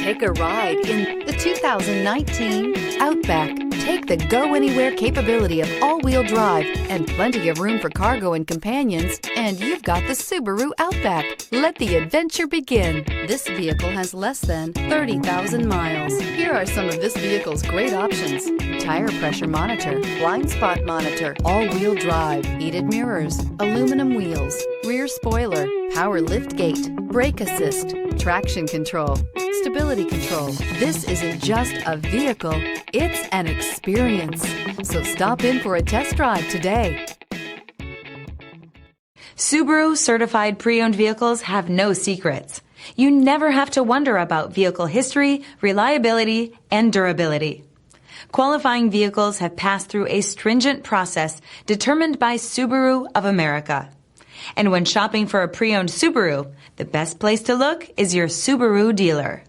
Take a ride in the 2019 Outback. Take the go-anywhere capability of all-wheel drive and plenty of room for cargo and companions, and you've got the Subaru Outback. Let the adventure begin. This vehicle has less than 30,000 miles. Here are some of this vehicle's great options: tire pressure monitor, blind spot monitor, all-wheel drive, heated mirrors, aluminum wheels, rear spoiler, power lift gate, brake assist, traction control, stability control. This isn't just a vehicle, it's an experience. So stop in for a test drive today. Subaru certified pre-owned vehicles have no secrets. You never have to wonder about vehicle history, reliability, and durability. Qualifying vehicles have passed through a stringent process determined by Subaru of America. And when shopping for a pre-owned Subaru, the best place to look is your Subaru dealer.